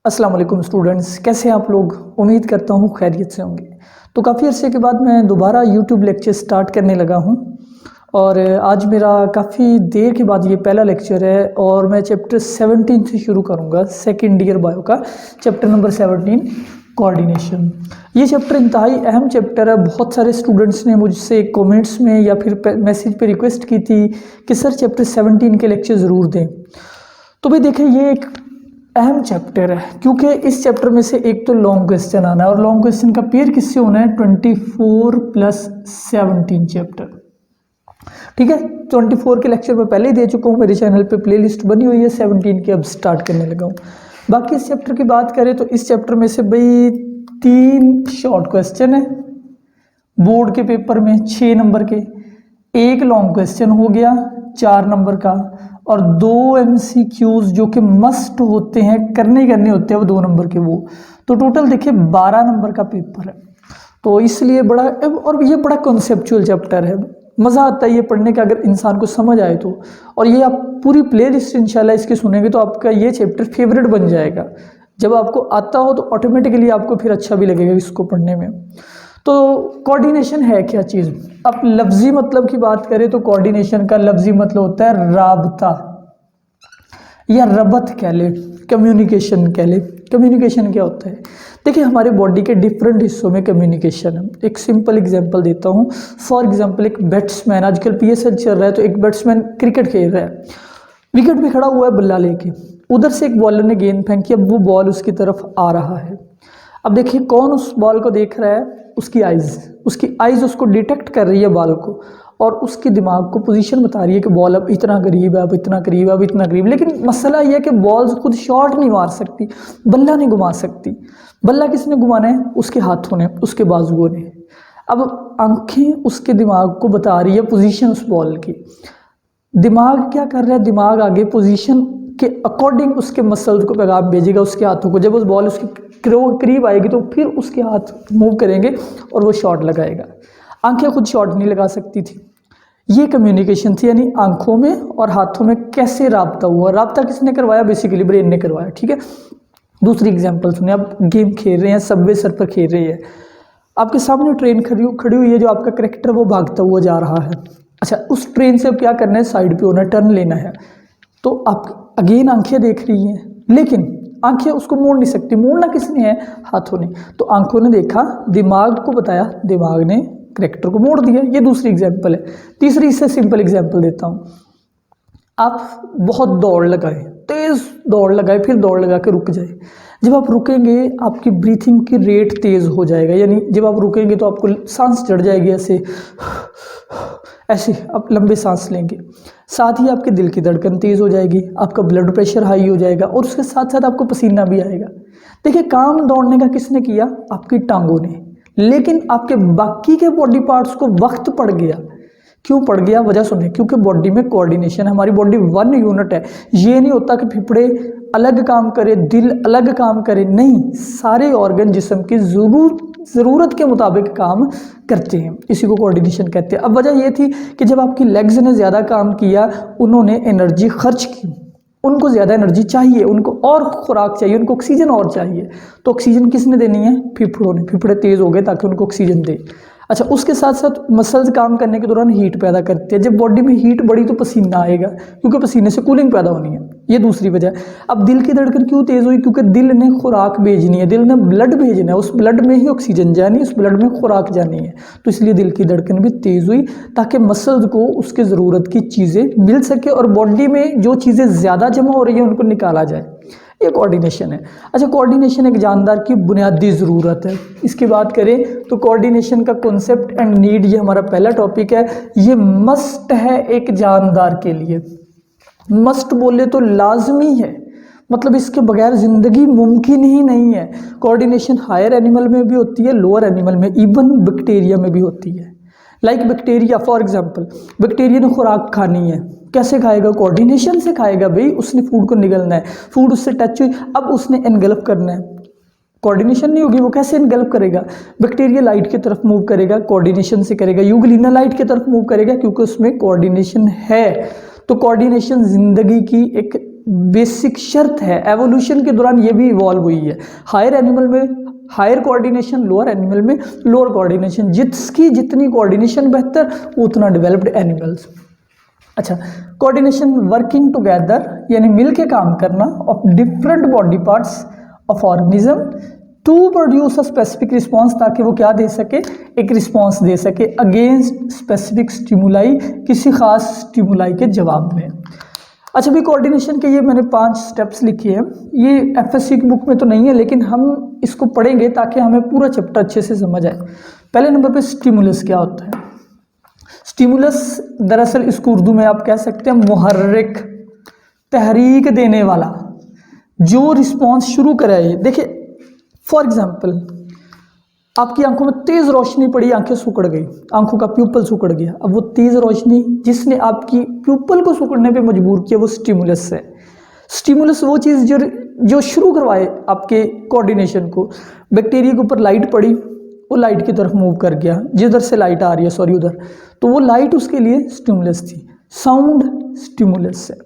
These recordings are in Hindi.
अस्सलाम वालेकुम स्टूडेंट्स, कैसे हैं आप लोग। उम्मीद करता हूँ खैरियत से होंगे। तो काफ़ी अर्से के बाद मैं दोबारा यूट्यूब लेक्चर स्टार्ट करने लगा हूँ और आज मेरा काफ़ी देर के बाद ये पहला लेक्चर है और मैं चैप्टर 17 से शुरू करूँगा, सेकेंड ईयर बायो का चैप्टर नंबर 17 कोऑर्डिनेशन। ये चैप्टर इंतहाई अहम चैप्टर है। बहुत सारे स्टूडेंट्स ने मुझसे कमेंट्स में या फिर मैसेज पे रिक्वेस्ट की थी कि सर चैप्टर 17 के लेक्चर ज़रूर दें। तो भाई देखें, ये एक अहम चैप्टर है क्योंकि इस चैप्टर में से एक तो लॉन्ग क्वेश्चन आना है और लॉन्ग क्वेश्चन का पेयर किससे होना है, 24+17 चैप्टर। ठीक है, 24 के लेक्चर में पहले ही दे चुका हूँ, मेरे चैनल पे प्लेलिस्ट बनी हुई है। 17 की अब स्टार्ट करने लगा हूँ। बाकी इस चैप्टर की बात करें तो इस चैप्टर में से भाई 3 शॉर्ट क्वेश्चन है बोर्ड के पेपर में 6 नंबर के, एक लॉन्ग क्वेश्चन हो गया 4 नंबर का और 2 MCQs जो कि मस्ट होते हैं, करने होते हैं वो 2 नंबर के। वो तो टोटल देखिए 12 नंबर का पेपर है। तो इसलिए बड़ा, और ये बड़ा कॉन्सेप्चुअल चैप्टर है, मज़ा आता है ये पढ़ने का अगर इंसान को समझ आए तो। और ये आप पूरी प्लेलिस्ट इंशाल्लाह इसकी सुनेंगे तो आपका ये चैप्टर फेवरेट बन जाएगा। जब आपको आता हो तो ऑटोमेटिकली आपको फिर अच्छा भी लगेगा इसको पढ़ने में। तो कोऑर्डिनेशन है क्या चीज़। अब लफ्जी मतलब की बात करें तो कोऑर्डिनेशन का लफ्जी मतलब होता है राबता या रबत कह ले, कम्युनिकेशन कह ले। कम्युनिकेशन क्या होता है, देखिए हमारे बॉडी के डिफरेंट हिस्सों में कम्युनिकेशन है। एक सिंपल एग्जांपल देता हूँ। फॉर एग्जांपल एक बैट्समैन, आजकल PSL चल रहा है तो एक बैट्समैन क्रिकेट खेल रहा है, विकेट पे खड़ा हुआ है बल्ला लेके, उधर से एक बॉलर ने गेंद फेंकी, अब वो बॉल उसकी तरफ आ रहा है। अब देखिए कौन उस बॉल को देख रहा है, उसकी आइज़ उसको डिटेक्ट कर रही है बॉल को और उसके दिमाग को पोजीशन बता रही है कि बॉल अब इतना करीब है, अब इतना करीब है, अब इतना करीब। लेकिन मसला यह है कि बॉल खुद शॉट नहीं मार सकती, बल्ला नहीं घुमा सकती। बल्ला किसने घुमाना है, उसके हाथों ने, उसके बाजुओं ने। अब आंखें उसके दिमाग को बता रही है पोजीशन उस बॉल की। दिमाग क्या कर रहा है, दिमाग आगे पोजीशन के अकॉर्डिंग उसके मसल्स को पैगाम भेजेगा उसके हाथों को। जब उस बॉल उसके करीब आएगी तो फिर उसके हाथ मूव करेंगे और वो शॉट लगाएगा। आंखें खुद शॉट नहीं लगा सकती थी। ये कम्युनिकेशन थी, यानी आंखों में और हाथों में कैसे राब्ता हुआ। राब्ता किसने करवाया, बेसिकली ब्रेन ने करवाया। ठीक है, दूसरी एग्जांपल सुनिए। आप गेम खेल रहे हैं, सबवे सर पर खेल रही है, आपके सामने ट्रेन खड़ी हुई है, जो आपका करेक्टर वो भागता हुआ जा रहा है। अच्छा, उस ट्रेन से अब क्या करना है, साइड पे होना है, टर्न लेना है। तो आप अगेन आंखें देख रही हैं, लेकिन आंखें उसको मोड़ नहीं सकती। मोड़ना किसने है, हाथों ने। तो आंखों ने देखा, दिमाग को बताया, दिमाग ने करेक्टर को मोड़ दिया। ये दूसरी एग्जांपल है। तीसरी इससे सिंपल एग्जांपल देता हूँ। आप बहुत दौड़ लगाए, तेज दौड़ लगाए, फिर दौड़ लगा के रुक जाए। जब आप रुकेंगे आपकी ब्रीथिंग की रेट तेज़ हो जाएगा, यानी जब आप रुकेंगे तो आपको सांस चढ़ जाएगी, ऐसे आप लंबे सांस लेंगे। साथ ही आपके दिल की धड़कन तेज़ हो जाएगी, आपका ब्लड प्रेशर हाई हो जाएगा और उसके साथ साथ आपको पसीना भी आएगा। देखिए काम दौड़ने का किसने किया, आपकी टांगों ने। लेकिन आपके बाकी के बॉडी पार्ट्स को वक्त पड़ गया। क्यों पड़ गया, वजह सुनिए। क्योंकि बॉडी में कोऑर्डिनेशन है, हमारी बॉडी 1 यूनिट है। ये नहीं होता कि फेफड़े अलग काम करे, दिल अलग काम करे, नहीं, सारे ऑर्गन जिस्म की ज़रूरत के मुताबिक काम करते हैं। इसी को कोऑर्डिनेशन कहते हैं। अब वजह यह थी कि जब आपकी लेग्स ने ज़्यादा काम किया, उन्होंने एनर्जी खर्च की, उनको ज़्यादा एनर्जी चाहिए, उनको और खुराक चाहिए, उनको ऑक्सीजन और चाहिए। तो ऑक्सीजन किसने देनी है, फेफड़ों ने। फेफड़े तेज़ हो गए ताकि उनको ऑक्सीजन दे। अच्छा, उसके साथ साथ मसल्स काम करने के दौरान हीट पैदा करती है। जब बॉडी में हीट बढ़ी तो पसीना आएगा, क्योंकि पसीने से कूलिंग पैदा होनी है। ये दूसरी वजह। अब दिल की धड़कन क्यों तेज़ हुई, क्योंकि दिल ने खुराक भेजनी है, दिल ने ब्लड भेजना है, उस ब्लड में ही ऑक्सीजन जानी है, उस ब्लड में खुराक जानी है। तो इसलिए दिल की धड़कन भी तेज़ हुई ताकि मसल्स को उसके ज़रूरत की चीज़ें मिल सके और बॉडी में जो चीज़ें ज़्यादा जमा हो रही है उनको निकाला जाए। ये कोऑर्डिनेशन है। अच्छा, कोऑर्डिनेशन एक जानदार की बुनियादी ज़रूरत है। इसकी बात करें तो कोऑर्डिनेशन का कॉन्सेप्ट एंड नीड, ये हमारा पहला टॉपिक है। ये मस्ट है एक जानदार के लिए। मस्ट बोले तो लाजमी है, मतलब इसके बगैर ज़िंदगी मुमकिन ही नहीं है। कोऑर्डिनेशन हायर एनिमल में भी होती है, लोअर एनिमल में, इवन बैक्टीरिया में भी होती है। Like bacteria, for example bacteria ने खुराक खानी है, कैसे खाएगा, कोऑर्डिनेशन से खाएगा। भाई उसने फूड को निगलना है, फूड उससे टच हुई, अब उसने एनगल्फ करना है, कोऑर्डिनेशन नहीं होगी, वो कैसे एनगल्फ करेगा। बैक्टीरिया लाइट की तरफ मूव करेगा, कोऑर्डिनेशन से करेगा। यूग्लिना लाइट की तरफ मूव करेगा क्योंकि उसमें कोऑर्डिनेशन है। तो कोऑर्डिनेशन ज़िंदगी की एक बेसिक शर्त है, एवोल्यूशन के दौरान ये भी इवॉल्व हुई है। हायर एनिमल में हायर कोऑर्डिनेशन, लोअर एनिमल में लोअर कोऑर्डिनेशन, जिसकी जितनी कोऑर्डिनेशन बेहतर उतना डेवलप्ड एनिमल्स। अच्छा, कोऑर्डिनेशन वर्किंग टुगेदर यानी मिल के काम करना of different body parts of organism to produce a specific response, ताकि वो क्या दे सके, एक रिस्पॉन्स दे सके अगेंस्ट स्पेसिफिक स्टिमुलाई, किसी खास स्टिमुलाई के जवाब में। अच्छा भी कोऑर्डिनेशन के ये मैंने 5 स्टेप्स लिखे हैं, ये एफएससी की बुक में तो नहीं है लेकिन हम इसको पढ़ेंगे ताकि हमें पूरा चैप्टर अच्छे से समझ आए। पहले नंबर पे स्टिमुलस क्या होता है। स्टिमुलस दरअसल इसको उर्दू में आप कह सकते हैं मुहर्रिक, तहरीक देने वाला, जो रिस्पॉन्स शुरू कराए। देखिए फॉर एग्जाम्पल आपकी आंखों में तेज रोशनी पड़ी, आंखें सिकुड़ गई, आंखों का प्यूपल सिकुड़ गया। अब वो तेज रोशनी जिसने आपकी प्यूपल को सिकुड़ने पे मजबूर किया वो स्टिमुलस है। स्टिमुलस वो चीज़ जो शुरू करवाए आपके कोऑर्डिनेशन को। बैक्टीरिया के ऊपर लाइट पड़ी, वो लाइट की तरफ मूव कर गया, जिधर से लाइट आ रही है सॉरी उधर, तो वो लाइट उसके लिए स्टिमुलस थी। साउंड स्टिमुलस है,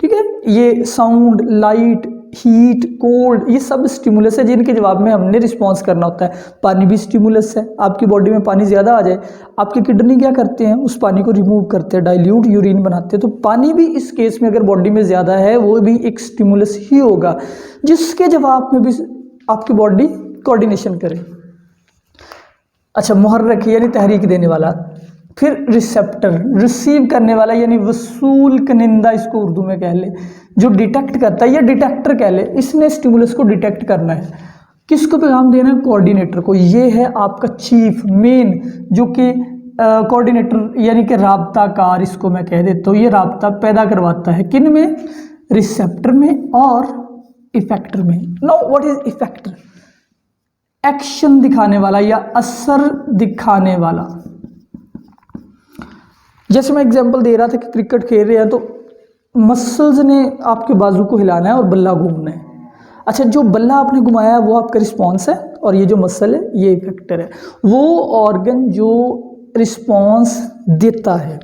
ठीक है। ये साउंड, लाइट, हीट, कोल्ड, ये सब स्टिमुलस है जिनके जवाब में हमने रिस्पॉन्स करना होता है। पानी भी स्टिमुलस है। आपकी बॉडी में पानी ज़्यादा आ जाए, आपकी किडनी क्या करते हैं, उस पानी को रिमूव करते हैं, डाइल्यूट यूरिन बनाते हैं। तो पानी भी इस केस में अगर बॉडी में ज़्यादा है वो भी एक स्टिमुलस ही होगा, जिसके जवाब में भी आपकी बॉडी कोऑर्डिनेशन करे। अच्छा, मुहर्रिक यानी तहरीक देने वाला। फिर रिसेप्टर, रिसीव करने वाला यानी वसूल कनिंदा इसको उर्दू में कह ले, जो डिटेक्ट करता है, या डिटेक्टर कह ले। इसने स्टिमुलस को डिटेक्ट करना है, किसको पैगाम देना है, कोऑर्डिनेटर को। ये है आपका चीफ मेन, जो कि कोऑर्डिनेटर यानी कि राब्ताकार, इसको मैं कह देता हूँ। ये राब्ता पैदा करवाता है किन में, रिसेप्टर में और इफेक्टर में। Now what is effector, action दिखाने वाला या असर दिखाने वाला। जैसे मैं एग्जांपल दे रहा था कि क्रिकेट खेल रहे हैं तो मसल्स ने आपके बाजू को हिलाना है और बल्ला घूमना है। अच्छा, जो बल्ला आपने घुमाया है वो आपका रिस्पॉन्स है, और ये जो मसल है ये इफेक्टर है, वो ऑर्गन जो रिस्पॉन्स देता है।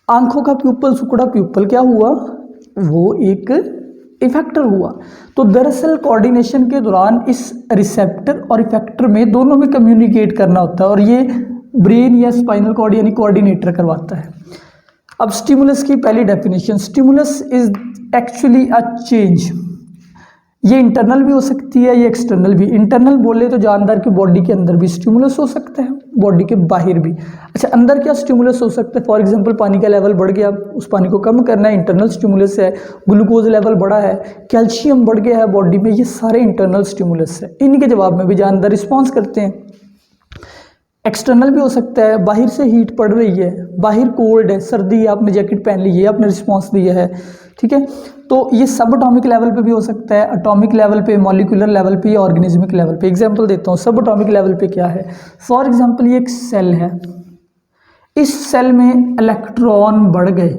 आंखों का प्यूपल सिकुड़ा, प्यूपल क्या हुआ, वो एक इफेक्टर हुआ। तो दरअसल कोऑर्डिनेशन के दौरान इस रिसेप्टर और इफेक्टर में दोनों में कम्युनिकेट करना होता है, और ये ब्रेन या स्पाइनल कॉर्ड यानी कोऑर्डिनेटर करवाता है। अब स्टिमुलस की पहली definition, stimulus is actually a change. ये इंटरनल भी हो सकती है, ये एक्सटर्नल भी। इंटरनल बोले तो जानदार की बॉडी के अंदर भी स्टिमुलस हो सकता है, बॉडी के बाहर भी। अच्छा, अंदर क्या स्टिमुलस हो सकता है, फॉर एग्जांपल पानी का लेवल बढ़ गया, उस पानी को कम करना है, इंटरनल स्टिमुलस है। ग्लूकोज लेवल बढ़ा है, कैल्शियम बढ़ गया है बॉडी में, ये सारे इंटरनल स्टिमुलस है। इनके जवाब में भी जानदार रिस्पॉन्स करते हैं। एक्सटर्नल भी हो सकता है, बाहर से हीट पड़ रही है, बाहर कोल्ड है, सर्दी है, आपने जैकेट पहन ली है, आपने रिस्पॉन्स दिया है, ठीक है। तो ये सब एटॉमिक लेवल पे भी हो सकता है, एटॉमिक लेवल पे, मॉलिक्यूलर लेवल पे या ऑर्गेनिज्मिक लेवल पे। एग्जांपल देता हूँ, सब एटॉमिक लेवल पे क्या है। फॉर एग्जांपल ये एक सेल है, इस सेल में इलेक्ट्रॉन बढ़ गए,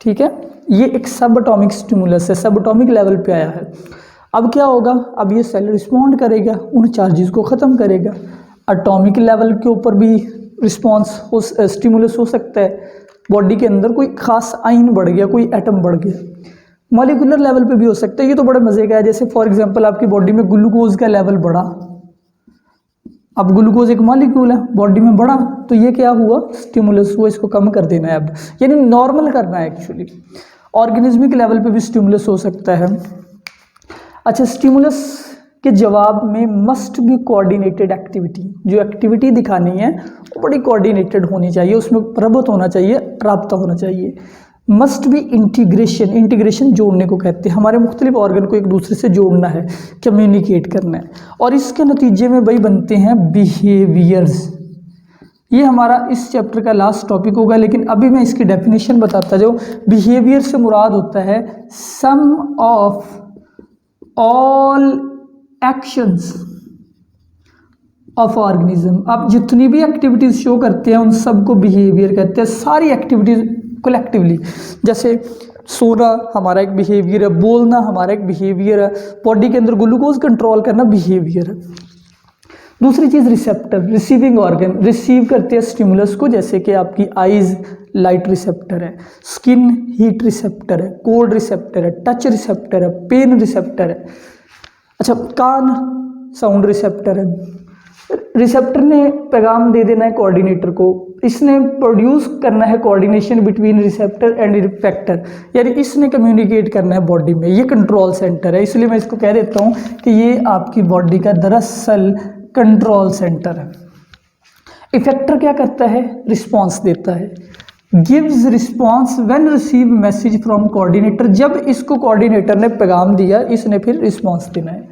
ठीक है, ये एक सब एटॉमिक स्टिमुलस है, सब एटॉमिक लेवल पे आया है। अब क्या होगा, अब ये सेल रिस्पॉन्ड करेगा, उन चार्जेस को ख़त्म करेगा। एटॉमिक लेवल के ऊपर भी रिस्पॉन्स हो, स्टिमुलस हो सकता है। बॉडी के अंदर कोई खास आयन बढ़ गया, कोई एटम बढ़ गया। मॉलिक्यूलर लेवल पे भी हो सकता है, ये तो बड़े मज़े का है। जैसे फॉर एग्जांपल आपकी बॉडी में ग्लूकोज का लेवल बढ़ा, अब ग्लूकोज एक मॉलिक्यूल है, बॉडी में बढ़ा, तो ये क्या हुआ, स्टिमुलस हुआ, इसको कम कर देना है अब, यानी नॉर्मल करना है एक्चुअली। ऑर्गेनिज्मिक लेवल पे भी स्टिमुलस हो सकता है। अच्छा, स्टिमुलस के जवाब में मस्ट बी कोऑर्डिनेटेड एक्टिविटी, जो एक्टिविटी दिखानी है वो बड़ी कोऑर्डिनेटेड होनी चाहिए, उसमें प्रभुत्व होना चाहिए, राब्ता होना चाहिए। मस्ट बी इंटीग्रेशन, इंटीग्रेशन जोड़ने को कहते हैं, हमारे मुख्तलिफ ऑर्गन को एक दूसरे से जोड़ना है, कम्युनिकेट करना है, और इसके नतीजे में भाई बनते हैं बिहेवियर्स। ये हमारा इस चैप्टर का लास्ट टॉपिक होगा, लेकिन अभी मैं इसकी डेफिनेशन बताता जाऊँ। बिहेवियर से मुराद होता है sum of all actions of organism. आप जितनी भी एक्टिविटीज़ शो करते हैं उन सबको बिहेवियर कहते हैं, सारी एक्टिविटीज़ कलेक्टिवली। जैसे सोना हमारा एक बिहेवियर है, बोलना हमारा एक बिहेवियर है, बॉडी के अंदर ग्लूकोज कंट्रोल करना बिहेवियर है। दूसरी चीज़ रिसेप्टर, रिसीविंग ऑर्गन, रिसीव करते हैं स्टिमुलस को, जैसे कि आपकी आइज़ लाइट रिसेप्टर है, स्किन हीट रिसेप्टर है, कोल्ड रिसेप्टर है, टच रिसेप्टर है, पेन रिसेप्टर है। अच्छा, कान साउंड रिसेप्टर है। रिसेप्टर ने पैगाम दे देना है कोऑर्डिनेटर को, इसने प्रोड्यूस करना है coordination between receptor and effector, यानी इसने कम्युनिकेट करना है बॉडी में। ये कंट्रोल सेंटर है, इसलिए मैं इसको कह देता हूँ कि ये आपकी बॉडी का दरअसल कंट्रोल सेंटर है। इफेक्टर क्या करता है? रिस्पॉन्स देता है। Gives response when receive message from coordinator, जब इसको कोऑर्डिनेटर ने पैगाम दिया इसने फिर रिस्पॉन्स देना है।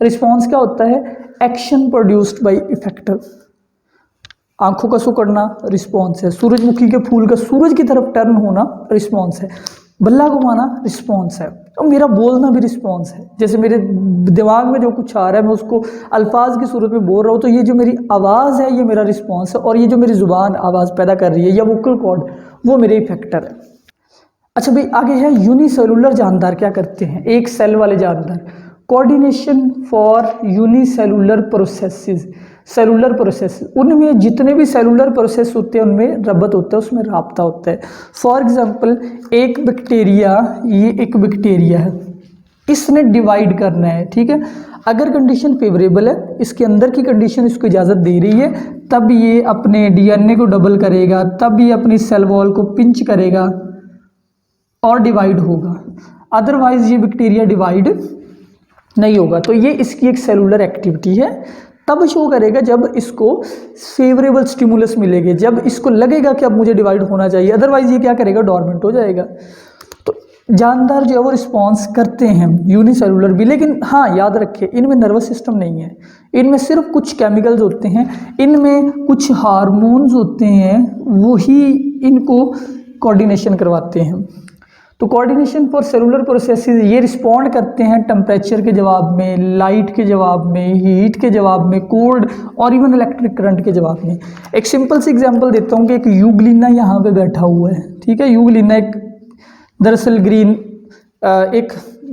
रिस्पॉन्स क्या होता है? Action produced by effector. आंखों का सुकड़ना रिस्पॉन्स है, सूरजमुखी के फूल का सूरज की तरफ टर्न होना रिस्पॉन्स है, बल्ला घुमाना रिस्पॉन्स है, और मेरा बोलना भी रिस्पॉन्स है। जैसे मेरे दिमाग में जो कुछ आ रहा है मैं उसको अल्फाज की सूरत में बोल रहा हूँ, तो ये जो मेरी आवाज़ है ये मेरा रिस्पॉन्स है, और ये जो मेरी ज़ुबान आवाज़ पैदा कर रही है या वोकल कॉर्ड, वो मेरे इफेक्टर है। अच्छा भाई, आगे है यूनिसेलुलर जानदार क्या करते हैं? एक सेल वाले जानदार, coordination for unicellular processes, cellular process, उनमें जितने भी सेलुलर प्रोसेस होते हैं उनमें रब्बत होता है, उसमें राब्ता होता है। फॉर एग्जांपल, एक बैक्टीरिया, ये एक बैक्टीरिया है, इसने डिवाइड करना है, ठीक है। अगर कंडीशन फेवरेबल है, इसके अंदर की कंडीशन इसको इजाज़त दे रही है, तब ये अपने डीएनए को डबल करेगा, तब ये अपनी सेल वॉल को पिंच करेगा और डिवाइड होगा। अदरवाइज ये बैक्टीरिया डिवाइड नहीं होगा। तो ये इसकी एक सेलुलर एक्टिविटी है, तब शो करेगा जब इसको फेवरेबल स्टिमुलस मिलेंगे, जब इसको लगेगा कि अब मुझे डिवाइड होना चाहिए, अदरवाइज ये क्या करेगा? डोरमेंट हो जाएगा। तो जानदार जो है वो रिस्पॉन्स करते हैं, यूनिसेलुलर भी, लेकिन हाँ याद रखें इनमें नर्वस सिस्टम नहीं है, इनमें सिर्फ कुछ केमिकल्स होते हैं, इनमें कुछ हार्मोन्स होते हैं, वही इनको कोऑर्डिनेशन करवाते हैं। तो कोऑर्डिनेशन फॉर सेलुलर प्रोसेसेस ये रिस्पॉन्ड करते हैं टेम्परेचर के जवाब में, लाइट के जवाब में, हीट के जवाब में, कोल्ड और इवन इलेक्ट्रिक करंट के जवाब में। एक सिंपल सी एग्जांपल देता हूँ कि एक यूग्लिना यहाँ पे बैठा हुआ है, ठीक है। यूग्लिना एक दरअसल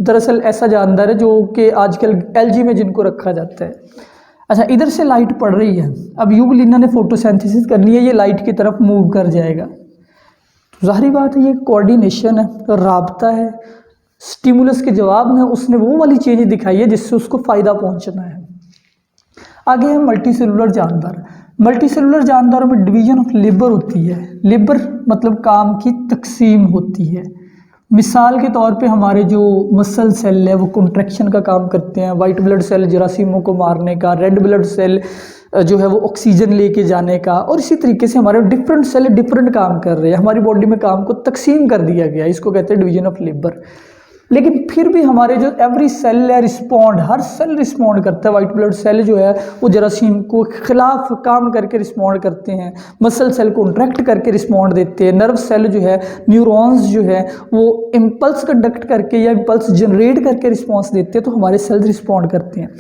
दरअसल ऐसा जानदार है जो कि आजकल एलजी में जिनको रखा जाता है। अच्छा, इधर से लाइट पड़ रही है, अब यूग्लिना ने फोटोसिंथेसिस करनी है, ये लाइट की तरफ मूव कर जाएगा। ज़ाहिरी बात है ये कोऑर्डिनेशन है, राब्ता है, स्टिमुलस के जवाब में उसने वो वाली चीज़ दिखाई है जिससे उसको फ़ायदा पहुंचना है। आगे है मल्टी सेलुलर जानदार। मल्टी सेलुलर जानदारों में डिवीजन ऑफ लेबर होती है। लेबर मतलब काम की तकसीम होती है। मिसाल के तौर पे हमारे जो मसल सेल है वो कॉन्ट्रैक्शन का काम करते हैं, वाइट ब्लड सेल जरासीमों को मारने का, रेड ब्लड सेल जो है वो ऑक्सीजन लेके जाने का, और इसी तरीके से हमारे डिफरेंट सेल डिफरेंट काम कर रहे हैं। हमारी बॉडी में काम को तकसीम कर दिया गया, इसको कहते हैं डिवीजन ऑफ लेबर। लेकिन फिर भी हमारे जो एवरी सेल है रिस्पॉन्ड, हर सेल रिस्पॉन्ड करता है। वाइट ब्लड सेल जो है वो जरासीम को खिलाफ काम करके रिस्पॉन्ड करते हैं, मसल सेल कॉन्ट्रैक्ट करके रिस्पॉन्ड देते हैं, नर्व सेल जो है, न्यूरॉन्स जो है वो इम्पल्स कंडक्ट करके या इम्पल्स जनरेट करके रिस्पॉन्स देते हैं, तो हमारे सेल रिस्पॉन्ड करते हैं।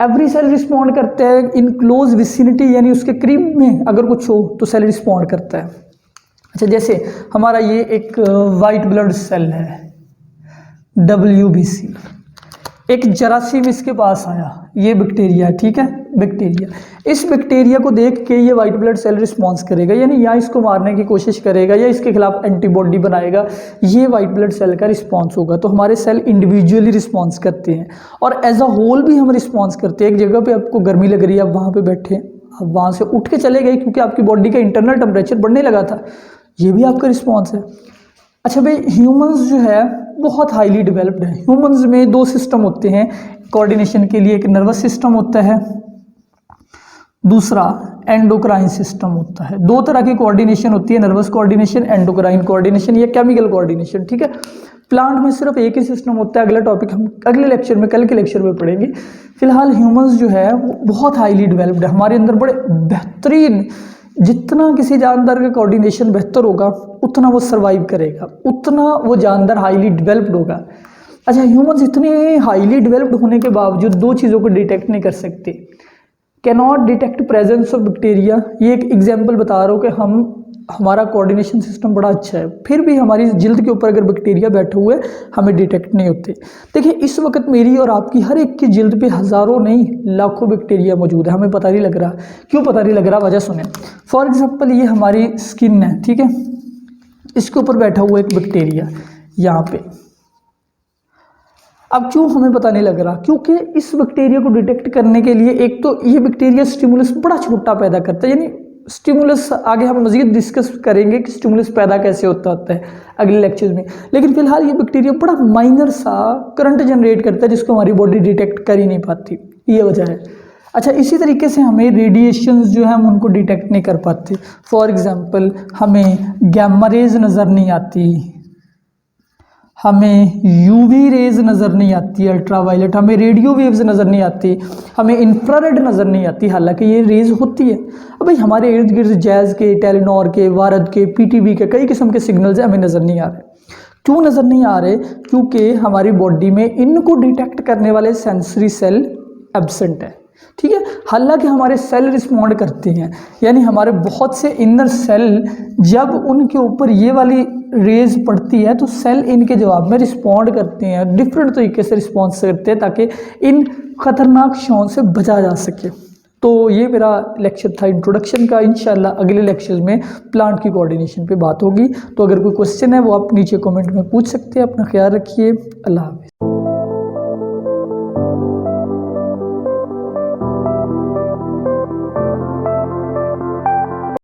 एवरी सेल रिस्पॉन्ड करता है इन क्लोज विसिनिटी, यानी उसके करीब में अगर कुछ हो तो सेल रिस्पॉन्ड करता है। अच्छा, जैसे हमारा ये एक वाइट ब्लड सेल है WBC, एक जरासीम इसके पास आया, ये बैक्टीरिया, ठीक है, बैक्टीरिया। इस बैक्टीरिया को देख के ये वाइट ब्लड सेल रिस्पॉन्स करेगा, यानी या इसको मारने की कोशिश करेगा या इसके खिलाफ एंटीबॉडी बनाएगा, ये वाइट ब्लड सेल का रिस्पॉन्स होगा। तो हमारे सेल इंडिविजुअली रिस्पॉन्स करते हैं और एज अ होल भी हम रिस्पॉन्स करते हैं। एक जगह पे आपको गर्मी लग रही है, आप वहाँ पे बैठे, आप वहाँ से उठ के चले गए क्योंकि आपकी बॉडी का इंटरनल टेम्परेचर बढ़ने लगा था, ये भी आपका रिस्पॉन्स है। अच्छा भाई, ह्यूमंस जो है बहुत हाईली डेवलप्ड है। ह्यूमंस में दो सिस्टम होते हैं कोऑर्डिनेशन के लिए, एक नर्वस सिस्टम होता है, दूसरा एंडोक्राइन सिस्टम होता है। दो तरह की कोऑर्डिनेशन होती है, नर्वस कोऑर्डिनेशन, एंडोक्राइन कोऑर्डिनेशन या केमिकल कोऑर्डिनेशन, ठीक है। प्लांट में सिर्फ एक ही सिस्टम होता है, अगला टॉपिक हम अगले लेक्चर में, कल के लेक्चर में पढ़ेंगे। फिलहाल ह्यूमंस जो है वो बहुत हाईली डेवलप्ड है, हमारे अंदर बड़े बेहतरीन, जितना किसी जानदार का कोऑर्डिनेशन बेहतर होगा उतना वो सर्वाइव करेगा, उतना वो जानदार हाईली डेवलप्ड होगा। अच्छा, ह्यूमंस इतने हाईली डेवलप्ड होने के बावजूद दो चीज़ों को डिटेक्ट नहीं कर सकते। Cannot detect presence of bacteria, ये एक एग्जाम्पल बता रहा हूँ कि हमारा कोऑर्डिनेशन सिस्टम बड़ा अच्छा है, फिर भी हमारी जिल्द के ऊपर अगर बैक्टीरिया बैठे हुए हमें डिटेक्ट नहीं होते। देखिए इस वक्त मेरी और आपकी हर एक की जिल्द पे हज़ारों नहीं लाखों बैक्टीरिया मौजूद है, हमें पता नहीं लग रहा। क्यों पता नहीं लग रहा, वजह सुने। फॉर एग्जांपल ये हमारी स्किन है, ठीक है, इसके ऊपर बैठा हुआ एक बैक्टीरिया यहाँ पे। अब क्यों हमें पता नहीं लग रहा, क्योंकि इस बैक्टीरिया को डिटेक्ट करने के लिए एक तो ये बैक्टीरिया स्टिमुलस बड़ा छोटा पैदा करता है, यानी स्टिमुलस आगे हम मज़ीद डिस्कस करेंगे कि स्टिमुलस पैदा कैसे होता है अगले लेक्चर में, लेकिन फिलहाल ये बैक्टीरिया बड़ा माइनर सा करंट जनरेट करता है जिसको हमारी बॉडी डिटेक्ट कर ही नहीं पाती, ये वजह है। अच्छा, इसी तरीके से हमें रेडिएशंस जो है हम उनको डिटेक्ट नहीं कर पाते। फॉर एग्जांपल हमें गैमा रेज नज़र नहीं आती, हमें यूवी रेज नज़र नहीं आती, अल्ट्रावायलेट, हमें रेडियो वेव्स नज़र नहीं आती, हमें इंफ्रारेड नज़र नहीं आती, हालांकि ये रेज होती है। अब भाई हमारे इर्द गिर्द जैज़ के, टेलीनॉर के, वारद के, पीटीवी के कई किस्म के सिग्नल्स हमें नज़र नहीं आ रहे। क्यों नज़र नहीं आ रहे? क्योंकि हमारी बॉडी में इनको डिटेक्ट करने वाले सेंसरी सेल एब्सेंट है, ठीक है। हालांकि हमारे सेल रिस्पॉन्ड करते हैं, यानी हमारे बहुत से इनर सेल जब उनके ऊपर ये वाली रेज पड़ती है तो सेल इनके जवाब में रिस्पॉन्ड करते हैं, डिफरेंट तरीके से रिस्पॉन्स करते हैं ताकि इन खतरनाक शॉन से बचा जा सके। तो ये मेरा लेक्चर था इंट्रोडक्शन का। इंशाल्लाह अगले लेक्चर में प्लांट की कोऑर्डिनेशन पे बात होगी। तो अगर कोई क्वेश्चन है वो आप नीचे कमेंट में पूछ सकते हैं। अपना ख्याल रखिए। अल्लाह हाफ़िज़।